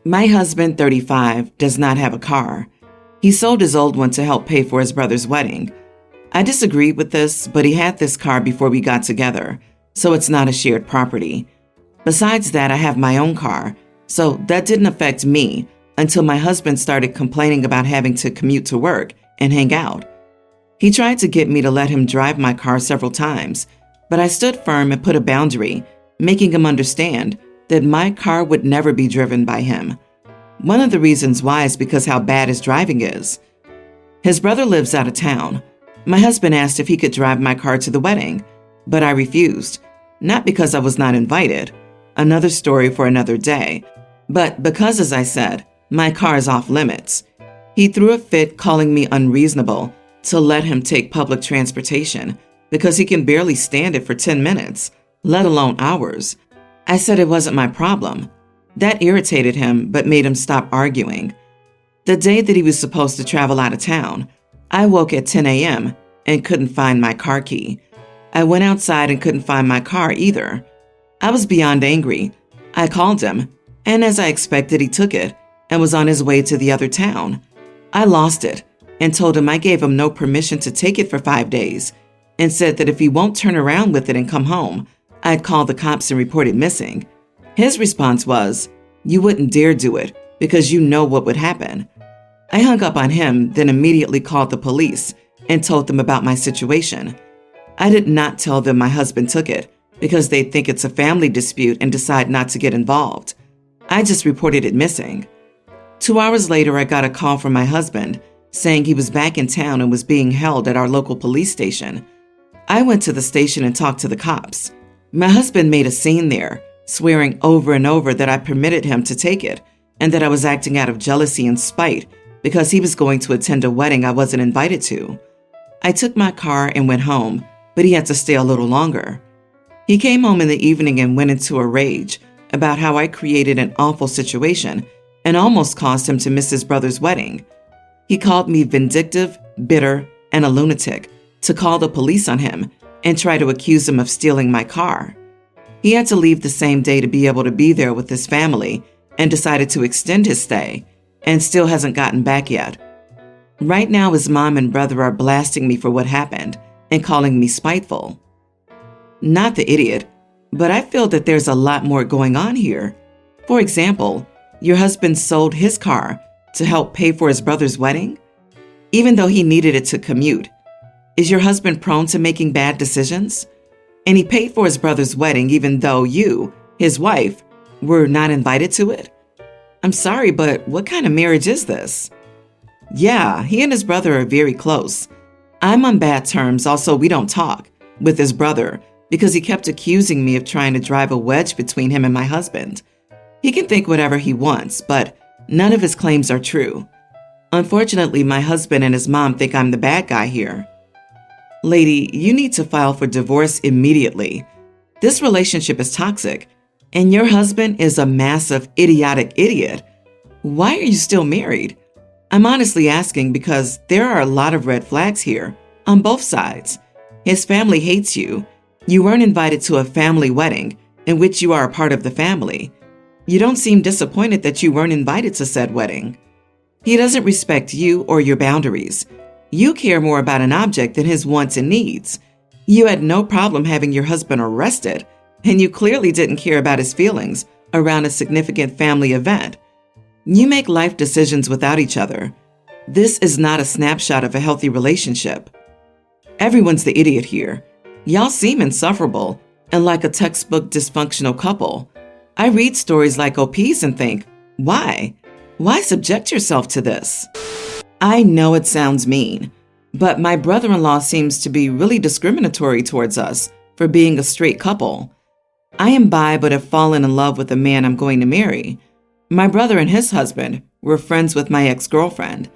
My husband, 35, does not have a car. He sold his old one to help pay for his brother's wedding. I disagreed with this, but he had this car before we got together, so it's not a shared property. Besides that, I have my own car, so that didn't affect me until my husband started complaining about having to commute to work and hang out. He tried to get me to let him drive my car several times, but I stood firm and put a boundary, making him understand that my car would never be driven by him. One of the reasons why is because how bad his driving is. His brother lives out of town. My husband asked if he could drive my car to the wedding, but I refused, not because I was not invited, another story for another day, but because, as I said, my car is off limits. He threw a fit calling me unreasonable to let him take public transportation because he can barely stand it for 10 minutes, let alone hours. I said it wasn't my problem. That irritated him but made him stop arguing. The day that he was supposed to travel out of town, I woke at 10 a.m. and couldn't find my car key. I went outside and couldn't find my car either. I was beyond angry. I called him, and as I expected, he took it and was on his way to the other town. I lost it and told him I gave him no permission to take it for 5 days and said that if he won't turn around with it and come home, I'd call the cops and report it missing. His response was, "You wouldn't dare do it because you know what would happen." I hung up on him, then immediately called the police and told them about my situation. I did not tell them my husband took it because they think it's a family dispute and decide not to get involved. I just reported it missing. 2 hours later, I got a call from my husband saying he was back in town and was being held at our local police station. I went to the station and talked to the cops. My husband made a scene there, swearing over and over that I permitted him to take it and that I was acting out of jealousy and spite because he was going to attend a wedding I wasn't invited to. I took my car and went home, but he had to stay a little longer. He came home in the evening and went into a rage about how I created an awful situation and almost caused him to miss his brother's wedding. He called me vindictive, bitter, and a lunatic to call the police on him and try to accuse him of stealing my car. He had to leave the same day to be able to be there with his family and decided to extend his stay and still hasn't gotten back yet. Right now, his mom and brother are blasting me for what happened and calling me spiteful. Not the idiot, but I feel that there's a lot more going on here. For example, your husband sold his car to help pay for his brother's wedding, even though he needed it to commute. Is your husband prone to making bad decisions? And he paid for his brother's wedding even though you, his wife, were not invited to it? I'm sorry, but what kind of marriage is this? Yeah, he and his brother are very close. I'm on bad terms, also we don't talk, with his brother because he kept accusing me of trying to drive a wedge between him and my husband. He can think whatever he wants, but none of his claims are true. Unfortunately, my husband and his mom think I'm the bad guy here. Lady, you need to file for divorce immediately. This relationship is toxic, and your husband is a massive, idiotic idiot. Why are you still married? I'm honestly asking because there are a lot of red flags here, on both sides. His family hates you. You weren't invited to a family wedding in which you are a part of the family. You don't seem disappointed that you weren't invited to said wedding. He doesn't respect you or your boundaries. You care more about an object than his wants and needs. You had no problem having your husband arrested, and you clearly didn't care about his feelings around a significant family event. You make life decisions without each other. This is not a snapshot of a healthy relationship. Everyone's the idiot here. Y'all seem insufferable and like a textbook dysfunctional couple. I read stories like OP's and think, why? Why subject yourself to this? I know it sounds mean, but my brother-in-law seems to be really discriminatory towards us for being a straight couple. I am bi but have fallen in love with the man I'm going to marry. My brother and his husband were friends with my ex-girlfriend.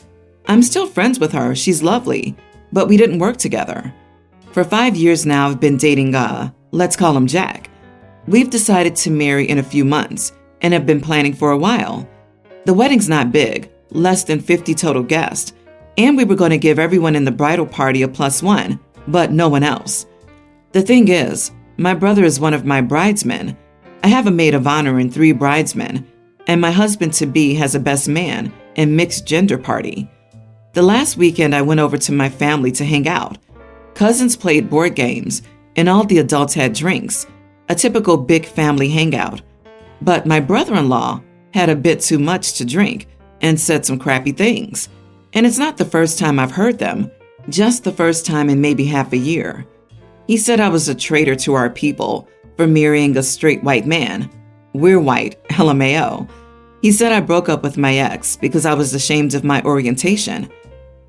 I'm still friends with her, she's lovely, but we didn't work together. For 5 years now, I've been dating, let's call him Jack. We've decided to marry in a few months and have been planning for a while. The wedding's not big, less than 50 total guests, and we were going to give everyone in the bridal party a +1, but no one else. The thing is, my brother is one of my bridesmen. I have a maid of honor and 3 bridesmen. and my husband-to-be has a best man and mixed gender party. The last weekend I went over to my family to hang out. Cousins played board games, and all the adults had drinks, a typical big family hangout. But my brother-in-law had a bit too much to drink and said some crappy things. And it's not the first time I've heard them, just the first time in maybe half a year. He said I was a traitor to our people for marrying a straight white man. We're white, LMAO. He said I broke up with my ex because I was ashamed of my orientation.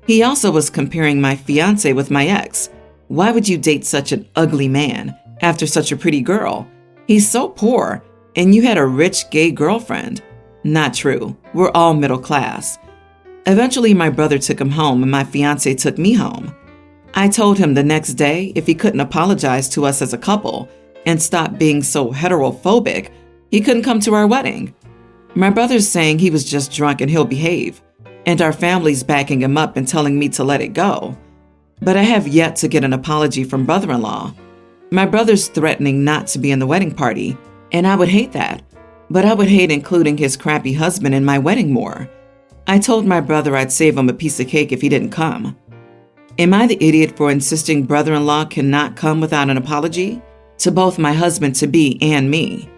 He also was comparing my fiancé with my ex. Why would you date such an ugly man after such a pretty girl? He's so poor, and you had a rich gay girlfriend. Not true. We're all middle class. Eventually, my brother took him home and my fiancé took me home. I told him the next day if he couldn't apologize to us as a couple and stop being so heterophobic, he couldn't come to our wedding. My brother's saying he was just drunk and he'll behave, and our family's backing him up and telling me to let it go. But I have yet to get an apology from brother-in-law. My brother's threatening not to be in the wedding party, and I would hate that. But I would hate including his crappy husband in my wedding more. I told my brother I'd save him a piece of cake if he didn't come. Am I the idiot for insisting brother-in-law cannot come without an apology to both my husband-to-be and me?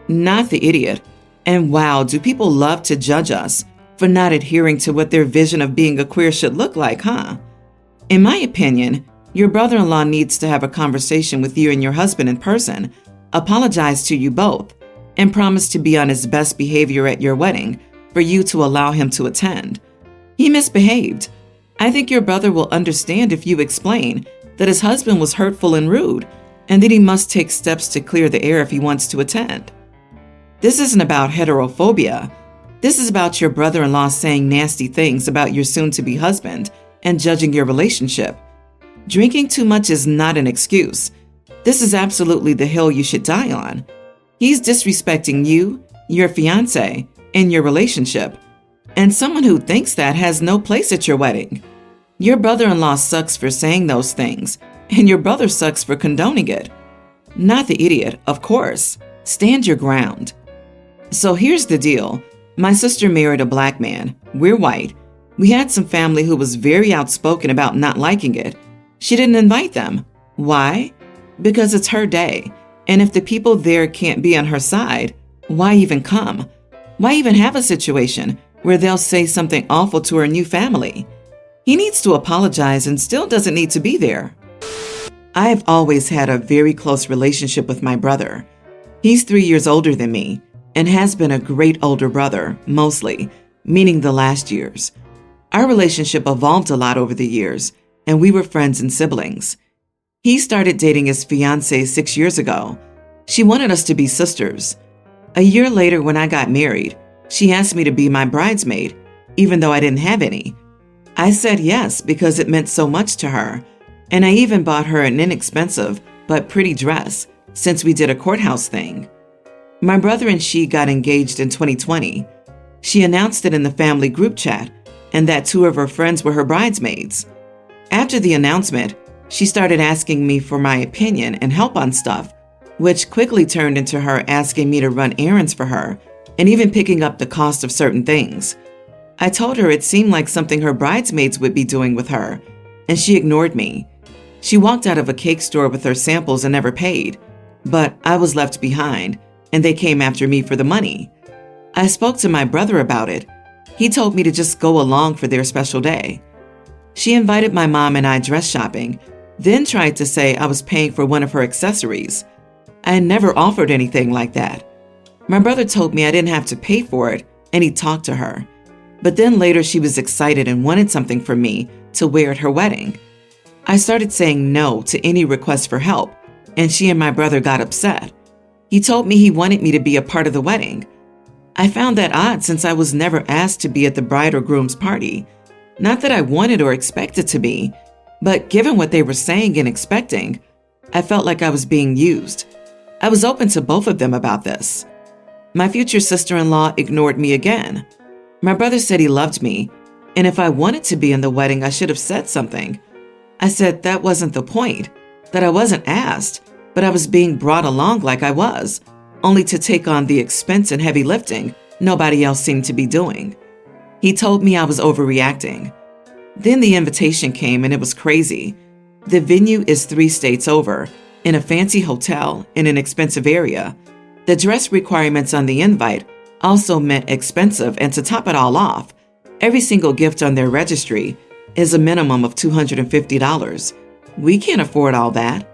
Not the idiot. And wow, do people love to judge us for not adhering to what their vision of being a queer should look like, huh? In my opinion, your brother-in-law needs to have a conversation with you and your husband in person, apologize to you both, and promise to be on his best behavior at your wedding for you to allow him to attend. He misbehaved. I think your brother will understand if you explain that his husband was hurtful and rude, and that he must take steps to clear the air if he wants to attend. This isn't about heterophobia. This is about your brother-in-law saying nasty things about your soon-to-be husband and judging your relationship. Drinking too much is not an excuse. This is absolutely the hill you should die on. He's disrespecting you, your fiancé, and your relationship. And someone who thinks that has no place at your wedding. Your brother-in-law sucks for saying those things, and your brother sucks for condoning it. Not the idiot, of course. Stand your ground. So here's the deal. My sister married a black man. We're white. We had some family who was very outspoken about not liking it. She didn't invite them. Why? Because it's her day. And if the people there can't be on her side, why even come? Why even have a situation where they'll say something awful to her new family? He needs to apologize and still doesn't need to be there. I've always had a very close relationship with my brother. He's 3 years older than me and has been a great older brother, mostly, meaning the last years. Our relationship evolved a lot over the years, and we were friends and siblings. He started dating his fiancée 6 years ago. She wanted us to be sisters. A year later, when I got married, she asked me to be my bridesmaid, even though I didn't have any. I said yes because it meant so much to her, and I even bought her an inexpensive but pretty dress since we did a courthouse thing. My brother and she got engaged in 2020. She announced it in the family group chat and that 2 of her friends were her bridesmaids. After the announcement, she started asking me for my opinion and help on stuff, which quickly turned into her asking me to run errands for her and even picking up the cost of certain things. I told her it seemed like something her bridesmaids would be doing with her, and she ignored me. She walked out of a cake store with her samples and never paid, but I was left behind, and they came after me for the money. I spoke to my brother about it. He told me to just go along for their special day. She invited my mom and I dress shopping, then tried to say I was paying for one of her accessories. I had never offered anything like that. My brother told me I didn't have to pay for it, and he talked to her. But then later she was excited and wanted something from me to wear at her wedding. I started saying no to any request for help, and she and my brother got upset. He told me he wanted me to be a part of the wedding. I found that odd since I was never asked to be at the bride or groom's party. Not that I wanted or expected to be, but given what they were saying and expecting, I felt like I was being used. I was open to both of them about this. My future sister-in-law ignored me again. My brother said he loved me, and if I wanted to be in the wedding, I should have said something. I said that wasn't the point, that I wasn't asked, but I was being brought along like I was, only to take on the expense and heavy lifting, nobody else seemed to be doing. He told me I was overreacting. Then the invitation came and it was crazy. The venue is 3 states over, in a fancy hotel in an expensive area. The dress requirements on the invite also meant expensive, and to top it all off, every single gift on their registry is a minimum of $250. We can't afford all that.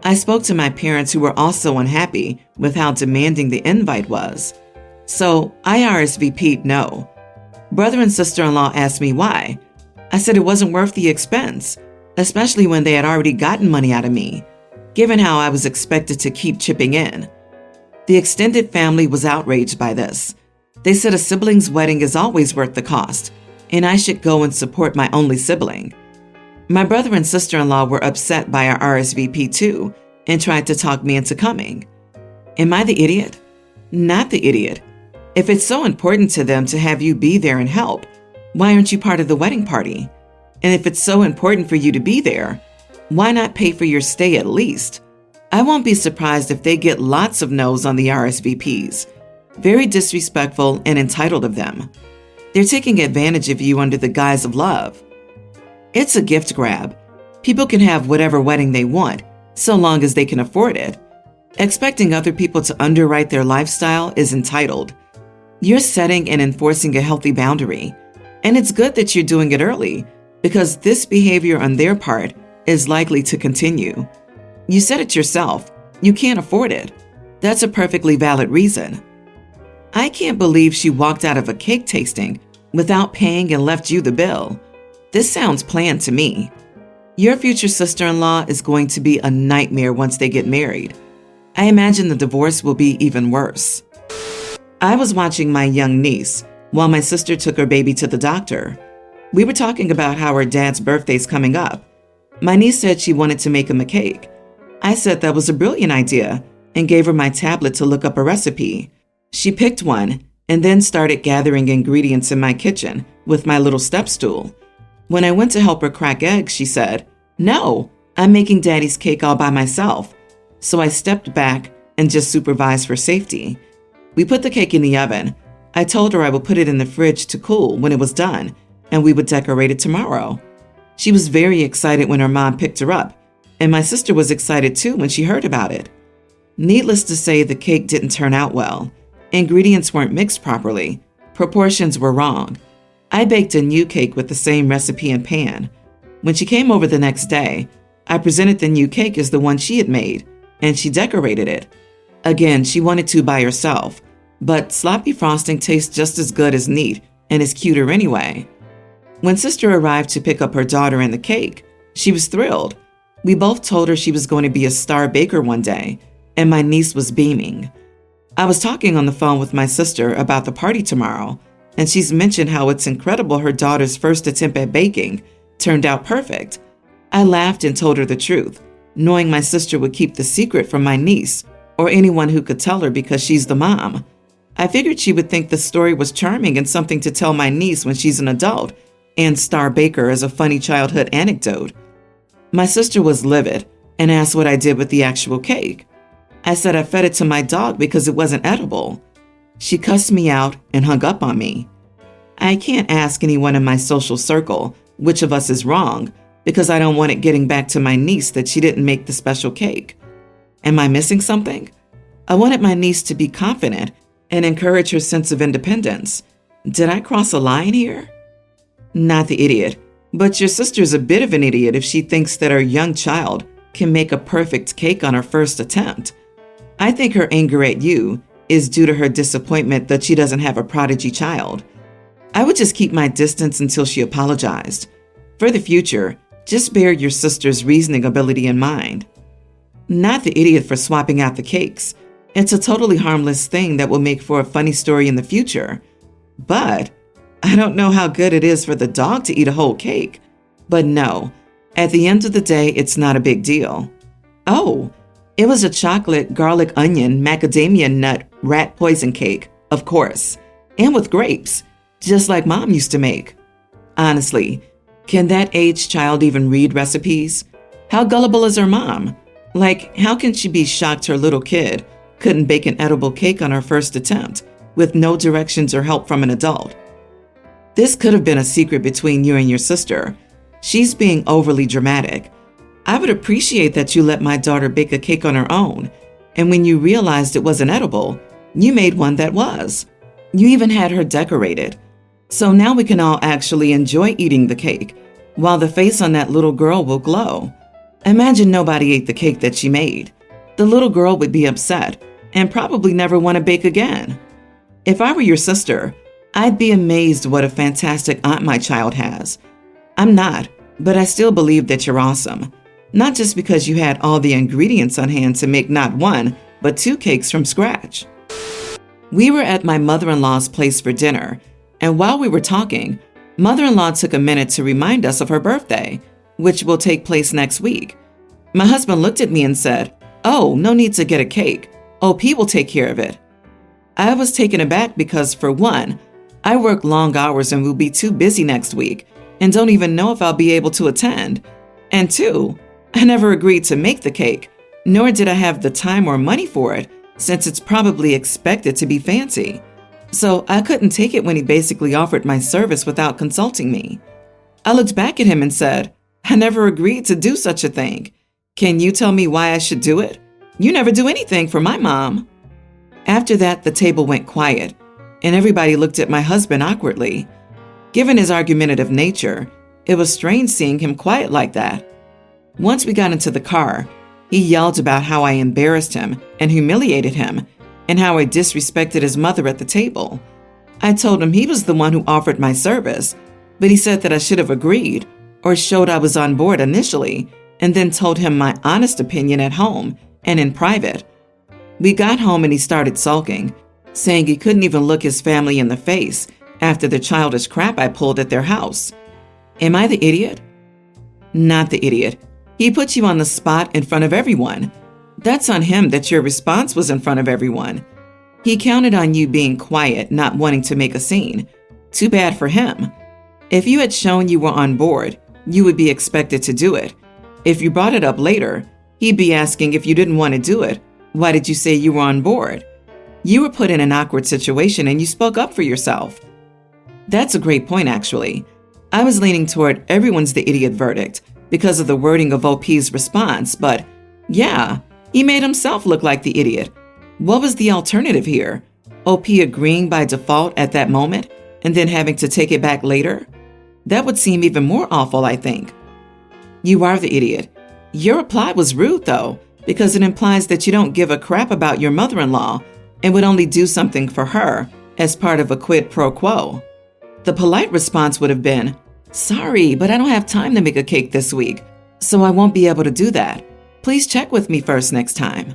I spoke to my parents, who were also unhappy with how demanding the invite was. So I RSVP'd no. Brother and sister-in-law asked me why. I said it wasn't worth the expense, especially when they had already gotten money out of me, given how I was expected to keep chipping in. The extended family was outraged by this. They said a sibling's wedding is always worth the cost, and I should go and support my only sibling. My brother and sister-in-law were upset by our RSVP too and tried to talk me into coming. Am I the idiot? Not the idiot. If it's so important to them to have you be there and help, why aren't you part of the wedding party? And if it's so important for you to be there, why not pay for your stay at least? I won't be surprised if they get lots of no's on the RSVPs. Very disrespectful and entitled of them. They're taking advantage of you under the guise of love. It's a gift grab. People can have whatever wedding they want, so long as they can afford it. Expecting other people to underwrite their lifestyle is entitled. You're setting and enforcing a healthy boundary, and it's good that you're doing it early, because this behavior on their part is likely to continue. You said it yourself. You can't afford it. That's a perfectly valid reason. I can't believe she walked out of a cake tasting without paying and left you the bill. This sounds planned to me. Your future sister-in-law is going to be a nightmare once they get married. I imagine the divorce will be even worse. I was watching my young niece while my sister took her baby to the doctor. We were talking about how her dad's birthday's coming up. My niece said she wanted to make him a cake. I said that was a brilliant idea and gave her my tablet to look up a recipe. She picked one and then started gathering ingredients in my kitchen with my little step stool. When I went to help her crack eggs, she said, "No, I'm making Daddy's cake all by myself." So I stepped back and just supervised for safety. We put the cake in the oven. I told her I would put it in the fridge to cool when it was done, and we would decorate it tomorrow. She was very excited when her mom picked her up, and my sister was excited too when she heard about it. Needless to say, the cake didn't turn out well. Ingredients weren't mixed properly. Proportions were wrong. I baked a new cake with the same recipe and pan. When she came over the next day, I presented the new cake as the one she had made, and she decorated it. Again, she wanted to by herself, but sloppy frosting tastes just as good as neat and is cuter anyway. When sister arrived to pick up her daughter and the cake, she was thrilled. We both told her she was going to be a star baker one day, and my niece was beaming. I was talking on the phone with my sister about the party tomorrow, and she's mentioned how it's incredible her daughter's first attempt at baking turned out perfect. I laughed and told her the truth, knowing my sister would keep the secret from my niece or anyone who could tell her because she's the mom. I figured she would think the story was charming and something to tell my niece when she's an adult, and star baker as a funny childhood anecdote. My sister was livid and asked what I did with the actual cake. I said I fed it to my dog because it wasn't edible. She cussed me out and hung up on me. I can't ask anyone in my social circle which of us is wrong because I don't want it getting back to my niece that she didn't make the special cake. Am I missing something? I wanted my niece to be confident and encourage her sense of independence. Did I cross a line here? Not the idiot, but your sister's a bit of an idiot if she thinks that her young child can make a perfect cake on her first attempt. I think her anger at you is due to her disappointment that she doesn't have a prodigy child. I would just keep my distance until she apologized. For the future, just bear your sister's reasoning ability in mind. Not the idiot for swapping out the cakes. It's a totally harmless thing that will make for a funny story in the future. But I don't know how good it is for the dog to eat a whole cake. But no, at the end of the day, it's not a big deal. Oh, it was a chocolate, garlic, onion, macadamia nut, rat poison cake, of course, and with grapes, just like Mom used to make. Honestly, can that aged child even read recipes? How gullible is her mom? Like, how can she be shocked her little kid couldn't bake an edible cake on her first attempt with no directions or help from an adult. This could have been a secret between you and your sister. She's being overly dramatic. I would appreciate that you let my daughter bake a cake on her own, and when you realized it wasn't edible, you made one that was. You even had her decorated. So now we can all actually enjoy eating the cake, while the face on that little girl will glow. Imagine nobody ate the cake that she made. The little girl would be upset and probably never want to bake again. If I were your sister, I'd be amazed what a fantastic aunt my child has. I'm not, but I still believe that you're awesome. Not just because you had all the ingredients on hand to make not one, but 2 cakes from scratch. We were at my mother-in-law's place for dinner, and while we were talking, mother-in-law took a minute to remind us of her birthday, which will take place next week. My husband looked at me and said, "Oh, no need to get a cake. OP will take care of it." I was taken aback because, for one, I work long hours and will be too busy next week and don't even know if I'll be able to attend. And 2, I never agreed to make the cake, nor did I have the time or money for it, since it's probably expected to be fancy. So I couldn't take it when he basically offered my service without consulting me. I looked back at him and said, "I never agreed to do such a thing. Can you tell me why I should do it? You never do anything for my mom." After that, the table went quiet, and everybody looked at my husband awkwardly. Given his argumentative nature, it was strange seeing him quiet like that. Once we got into the car, he yelled about how I embarrassed him and humiliated him, and how I disrespected his mother at the table. I told him he was the one who offered my service, but he said that I should have agreed or showed I was on board initially, and then told him my honest opinion at home and in private. We got home and he started sulking, saying he couldn't even look his family in the face after the childish crap I pulled at their house. Am I the idiot? Not the idiot. He put you on the spot in front of everyone. That's on him that your response was in front of everyone. He counted on you being quiet, not wanting to make a scene. Too bad for him. If you had shown you were on board, you would be expected to do it. If you brought it up later, he'd be asking if you didn't want to do it, why did you say you were on board? You were put in an awkward situation and you spoke up for yourself. That's a great point, actually. I was leaning toward everyone's the idiot verdict because of the wording of OP's response, but yeah, he made himself look like the idiot. What was the alternative here? OP agreeing by default at that moment and then having to take it back later? That would seem even more awful, I think. You are the idiot. Your reply was rude, though, because it implies that you don't give a crap about your mother-in-law and would only do something for her as part of a quid pro quo. The polite response would have been, "Sorry, but I don't have time to make a cake this week, so I won't be able to do that. Please check with me first next time."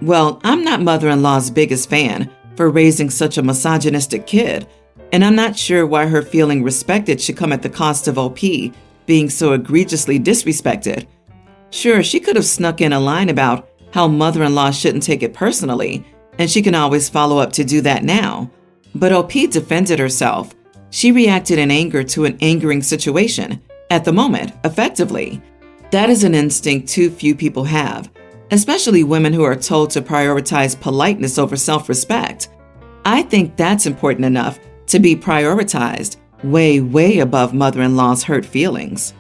Well, I'm not mother-in-law's biggest fan for raising such a misogynistic kid, and I'm not sure why her feeling respected should come at the cost of OP being so egregiously disrespected. Sure, she could have snuck in a line about how mother-in-law shouldn't take it personally, and she can always follow up to do that now. But OP defended herself. She reacted in anger to an angering situation, at the moment, effectively. That is an instinct too few people have, especially women who are told to prioritize politeness over self-respect. I think that's important enough to be prioritized, way, way above mother-in-law's hurt feelings.